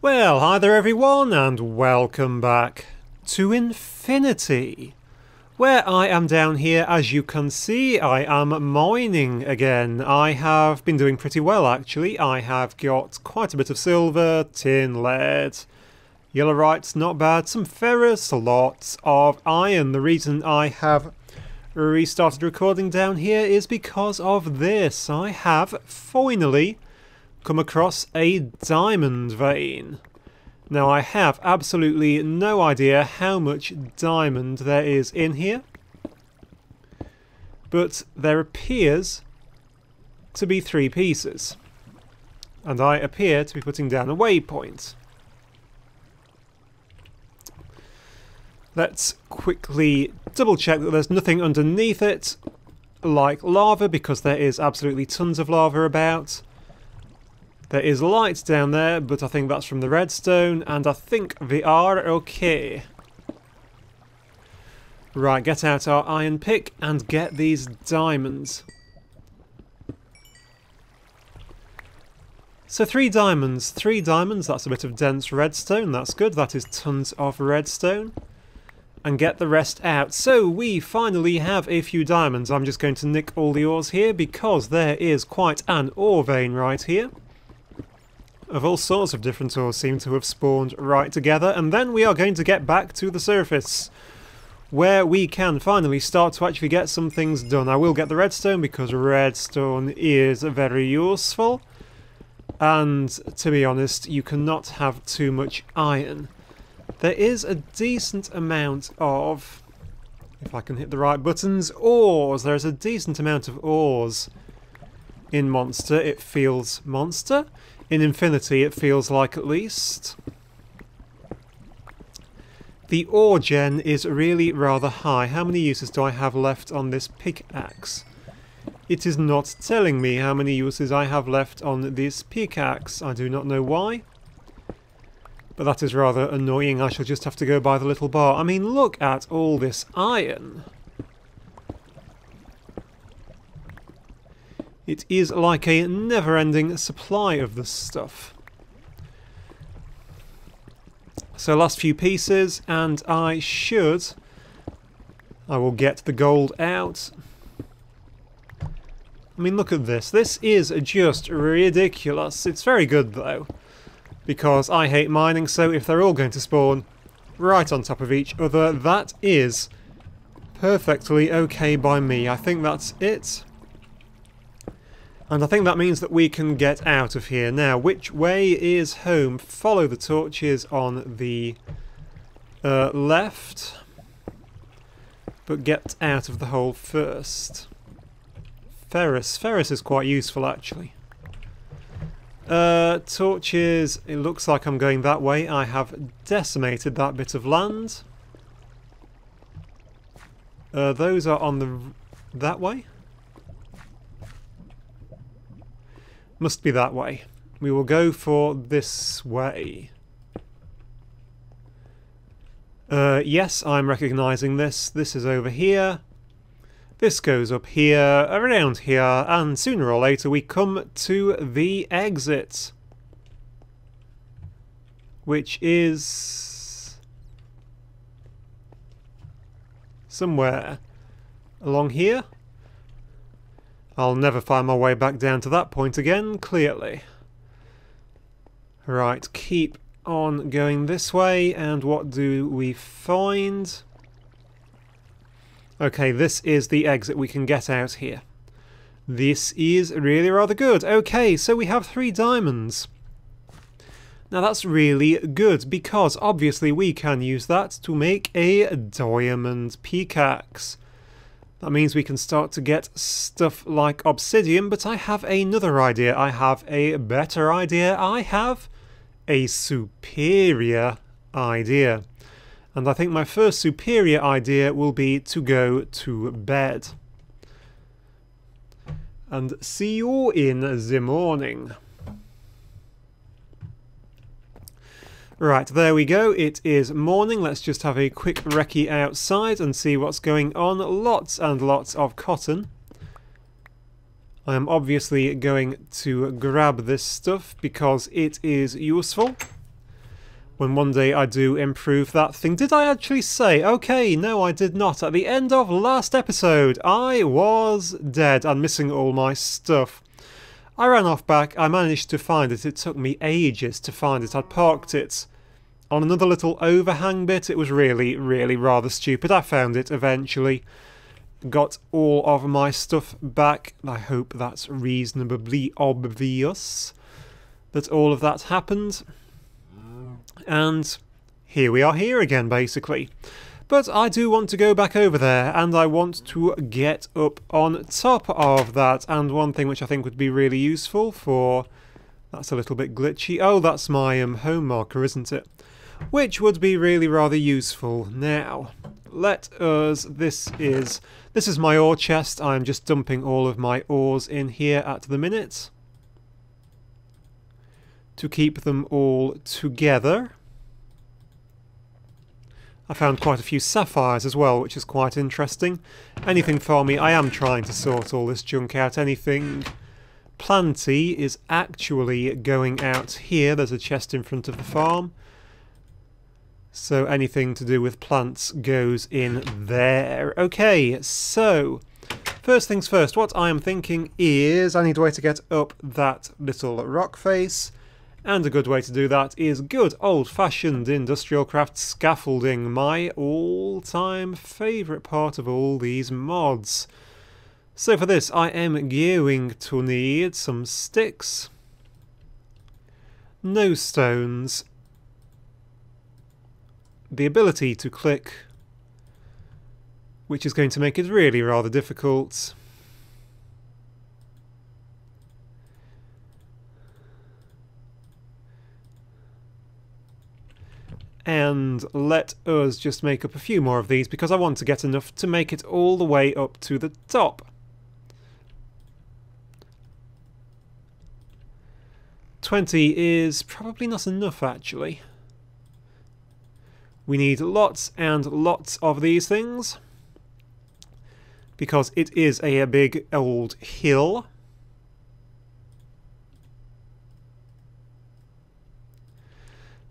Well, hi there everyone, and welcome back to Infinity, where I am down here. As you can see, I am mining again. I have been doing pretty well, actually. I have got quite a bit of silver, tin, lead, yellowite, not bad, some ferrous, lots of iron. The reason I have restarted recording down here is because of this. I have finally come across a diamond vein. Now I have absolutely no idea how much diamond there is in here, but there appears to be 3 pieces, and I appear to be putting down a waypoint. Let's quickly double check that there's nothing underneath it like lava, because there is absolutely tons of lava about. There is light down there, but I think that's from the redstone, and I think we are okay. Right, get out our iron pick and get these diamonds. So 3 diamonds. 3 diamonds, that's a bit of dense redstone, that's good, that is tons of redstone. And get the rest out. So we finally have a few diamonds. I'm just going to nick all the ores here, because there is quite an ore vein right here. Of all sorts of different ores seem to have spawned right together, and then we are going to get back to the surface, where we can finally start to actually get some things done. I will get the redstone, because redstone is very useful, and to be honest, you cannot have too much iron. There is a decent amount of, if I can hit the right buttons, ores. There's a decent amount of ores in Monster. It feels Monster? In Infinity, it feels like, at least. The ore gen is really rather high. How many uses do I have left on this pickaxe? It is not telling me how many uses I have left on this pickaxe. I do not know why, but that is rather annoying. I shall just have to go by the little bar. I mean, look at all this iron. It is like a never-ending supply of this stuff. So last few pieces, and I will get the gold out. I mean, look at this. This is just ridiculous. It's very good, though, because I hate mining, so if they're all going to spawn right on top of each other, that is perfectly okay by me. I think that's it. And I think that means that we can get out of here. Now, which way is home? Follow the torches on the left, but get out of the hole first. Ferrous. Ferrous is quite useful, actually. Torches, it looks like I'm going that way. I have decimated that bit of land. Those are on that way. Must be that way. We will go for this way. Yes, I'm recognising this. This is over here. This goes up here, around here, and sooner or later we come to the exit, which is somewhere along here. I'll never find my way back down to that point again, clearly. Right, keep on going this way, and what do we find? Okay, this is the exit. We can get out here. This is really rather good. Okay, so we have 3 diamonds. Now that's really good, because obviously we can use that to make a diamond pickaxe. That means we can start to get stuff like obsidian, but I have another idea. I have a better idea. I have a superior idea. And I think my first superior idea will be to go to bed. And see you in the morning. Right, there we go. It is morning. Let's just have a quick recce outside and see what's going on. Lots and lots of cotton. I am obviously going to grab this stuff because it is useful. when one day I do improve that thing. Did I actually say? Okay, no I did not. At the end of last episode, I was dead and missing all my stuff. I ran off back, I managed to find it. It took me ages to find it. I'd parked it on another little overhang bit. It was really, really rather stupid. I found it eventually. Got all of my stuff back. I hope that's reasonably obvious that all of that happened. And here we are here again, basically. But I do want to go back over there, and I want to get up on top of that. And one thing which I think would be really useful for... That's a little bit glitchy. Oh, that's my home marker, isn't it? Which would be really rather useful. Now, let us... This is my ore chest. I'm just dumping all of my ores in here at the minute to keep them all together. I found quite a few sapphires as well, which is quite interesting. Anything for me, I am trying to sort all this junk out. Anything planty is actually going out here. There's a chest in front of the farm. So anything to do with plants goes in there. Okay, so first things first, what I am thinking is I need a way to get up that little rock face. And a good way to do that is good old-fashioned industrial craft scaffolding, my all-time favourite part of all these mods. So for this I am going to need some sticks, no stones, the ability to click, which is going to make it really rather difficult. And let us just make up a few more of these because I want to get enough to make it all the way up to the top. 20 is probably not enough actually. We need lots and lots of these things because it is a big old hill.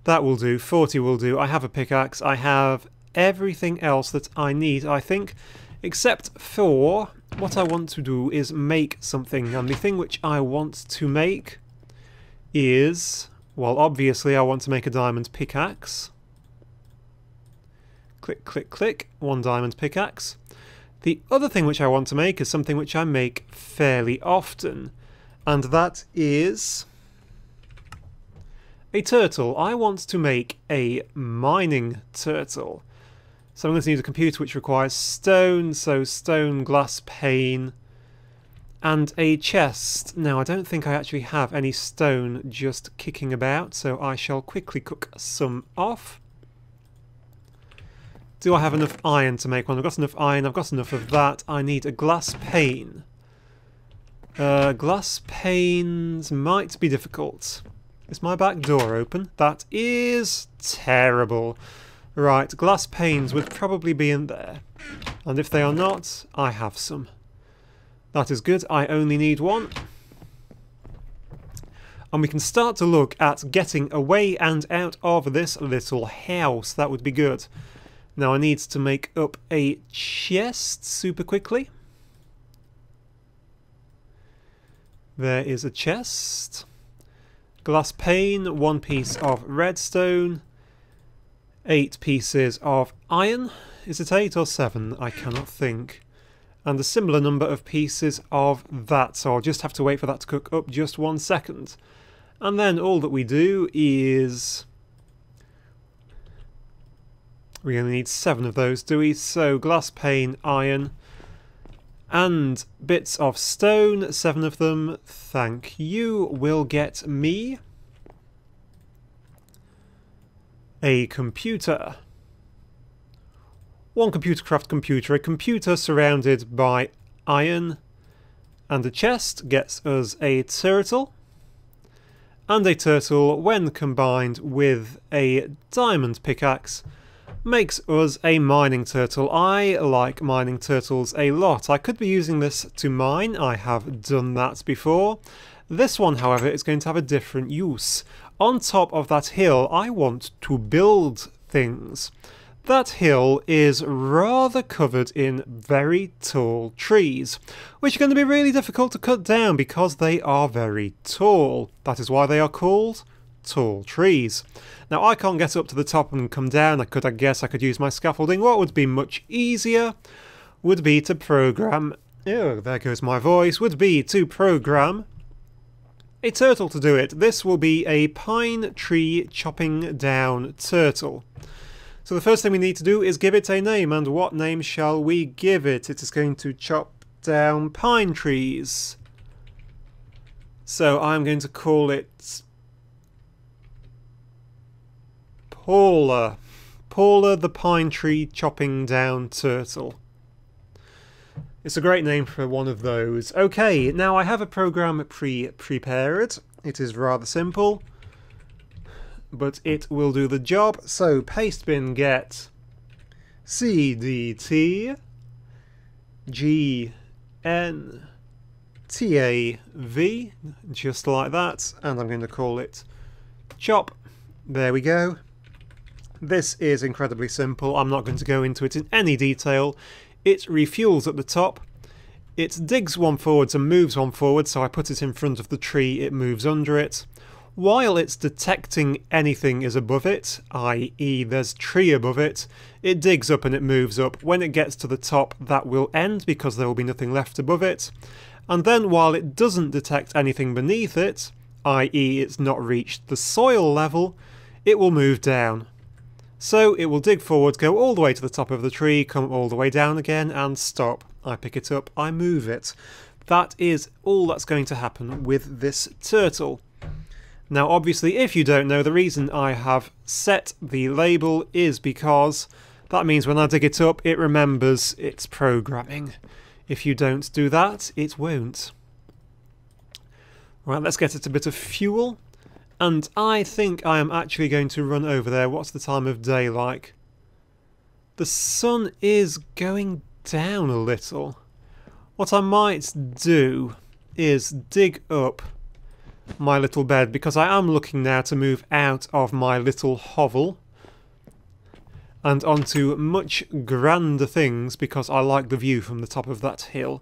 That will do, 40 will do. I have a pickaxe, I have everything else that I need, I think, except for what I want to do is make something. And the thing which I want to make is, well, obviously I want to make a diamond pickaxe. Click, click, click, one diamond pickaxe. The other thing which I want to make is something which I make fairly often, and that is a turtle. I want to make a mining turtle. So I'm going to need a computer which requires stone, so stone, glass pane, and a chest. Now I don't think I actually have any stone just kicking about, so I shall quickly cook some off. Do I have enough iron to make one? I've got enough iron, I've got enough of that. I need a glass pane. Glass panes might be difficult. Is my back door open? That is terrible. Right, glass panes would probably be in there. And if they are not, I have some. That is good, I only need one. And we can start to look at getting away and out of this little house. That would be good. Now I need to make up a chest super quickly. There is a chest. Glass pane, 1 piece of redstone, 8 pieces of iron. Is it 8 or 7? I cannot think. And a similar number of pieces of that, so I'll just have to wait for that to cook up just 1 second. And then all that we do is... we only need 7 of those, do we? So glass pane, iron, and bits of stone, 7 of them, thank you, will get me a computer. 1 computercraft computer, a computer surrounded by iron, and a chest gets us a turtle, and a turtle, when combined with a diamond pickaxe, makes us a mining turtle. I like mining turtles a lot. I could be using this to mine. I have done that before. This one, however, is going to have a different use. On top of that hill, I want to build things. That hill is rather covered in very tall trees, which are going to be really difficult to cut down because they are very tall. That is why they are called tall trees. Now, I can't get up to the top and come down. I guess I could use my scaffolding. What would be much easier would be to program... Oh, there goes my voice. Would be to program a turtle to do it. This will be a pine tree chopping down turtle. So the first thing we need to do is give it a name, and what name shall we give it? It is going to chop down pine trees. So I'm going to call it Paula. Paula the pine tree chopping down turtle. It's a great name for one of those. Okay, now I have a program prepared. It is rather simple, but it will do the job. So pastebin get CDT GNTAV, just like that, and I'm going to call it chop. There we go. This is incredibly simple. I'm not going to go into it in any detail. It refuels at the top. It digs one forwards and moves one forward, so I put it in front of the tree, it moves under it. While it's detecting anything is above it, i.e. there's tree above it, it digs up and it moves up. When it gets to the top, that will end because there will be nothing left above it. And then while it doesn't detect anything beneath it, i.e. it's not reached the soil level, it will move down. So it will dig forward, go all the way to the top of the tree, come all the way down again and stop. I pick it up, I move it. That is all that's going to happen with this turtle. Now obviously, if you don't know, the reason I have set the label is because that means when I dig it up, it remembers its programming. If you don't do that, it won't. Right, let's get it a bit of fuel. And I think I am actually going to run over there. What's the time of day like? The sun is going down a little. What I might do is dig up my little bed, because I am looking now to move out of my little hovel and onto much grander things, because I like the view from the top of that hill.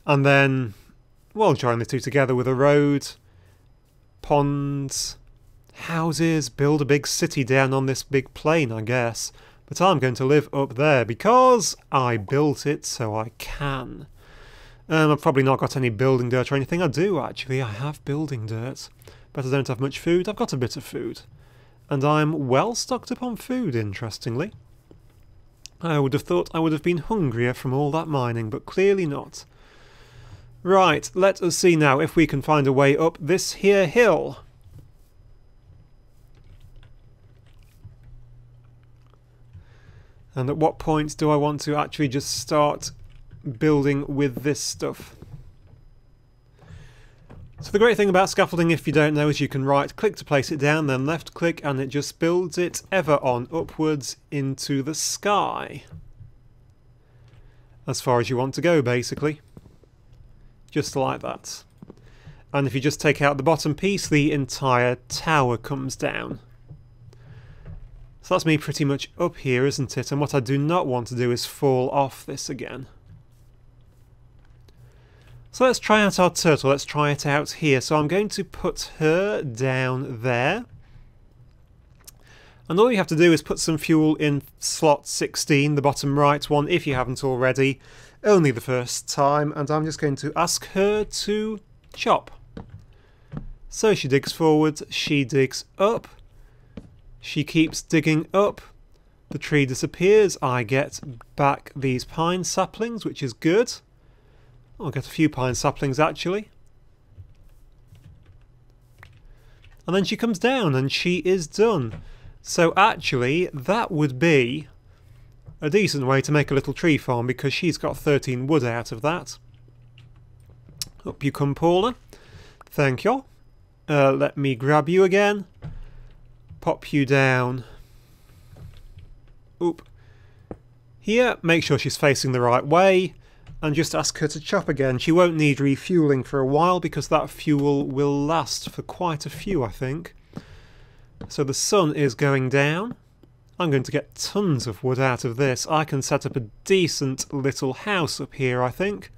And then, well, join the two together with a road, ponds, houses, build a big city down on this big plain, I guess. But I'm going to live up there because I built it, so I can. I've probably not got any building dirt or anything. I do, actually. I have building dirt. But I don't have much food. I've got a bit of food. And I'm well stocked up on food, interestingly. I would have thought I would have been hungrier from all that mining, but clearly not. Right, let us see now if we can find a way up this here hill. And at what point do I want to actually just start building with this stuff? So the great thing about scaffolding, if you don't know, is you can right click to place it down, then left click, and it just builds it ever on upwards into the sky. As far as you want to go, basically. Just like that. And if you just take out the bottom piece, the entire tower comes down. So that's me pretty much up here, isn't it? And what I do not want to do is fall off this again. So let's try out our turtle. Let's try it out here. So I'm going to put her down there. And all you have to do is put some fuel in slot 16, the bottom right one, if you haven't already. Only the first time. And I'm just going to ask her to chop. So she digs forward, she digs up. She keeps digging up. The tree disappears. I get back these pine saplings, which is good. I'll get a few pine saplings, actually. And then she comes down and she is done. So actually, that would be a decent way to make a little tree farm, because she's got 13 wood out of that. Up you come, Paula. Thank you. Let me grab you again. Pop you down. Oop. Here, make sure she's facing the right way. and just ask her to chop again. She won't need refueling for a while because that fuel will last for quite a few, I think. So the sun is going down. I'm going to get tons of wood out of this. I can set up a decent little house up here, I think.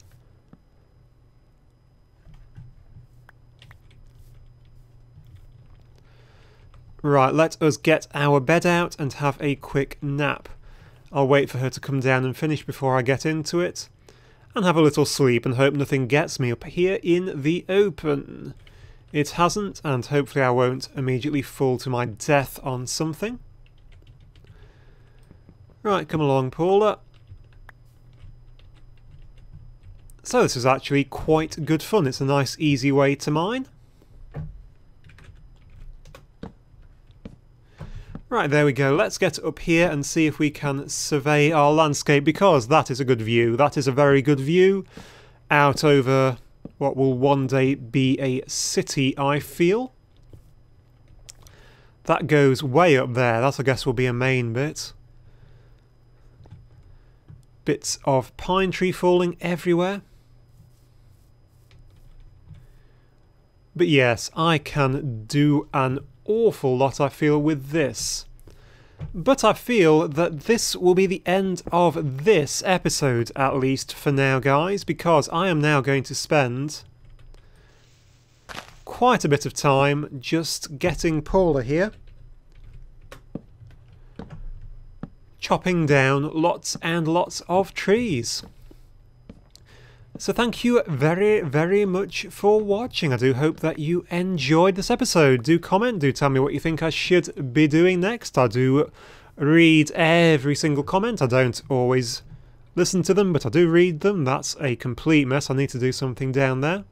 Right, let us get our bed out and have a quick nap. I'll wait for her to come down and finish before I get into it. And have a little sleep and hope nothing gets me up here in the open. It hasn't, and hopefully I won't immediately fall to my death on something. Right, come along, Paula. So this is actually quite good fun. It's a nice, easy way to mine. Right, there we go. Let's get up here and see if we can survey our landscape, because that is a good view. That is a very good view out over what will one day be a city, I feel. That goes way up there. That, I guess, will be a main bit. Bits of pine tree falling everywhere. But yes, I can do an awful lot, I feel, with this. But I feel that this will be the end of this episode, at least for now, guys, because I am now going to spend quite a bit of time just getting Paula here, chopping down lots and lots of trees. So thank you very, very much for watching. I do hope that you enjoyed this episode. Do comment, do tell me what you think I should be doing next. I do read every single comment. I don't always listen to them, but I do read them. That's a complete mess. I need to do something down there.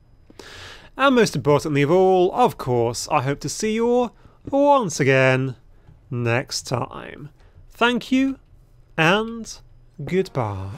And most importantly of all, of course, I hope to see you all once again next time. Thank you, and goodbye.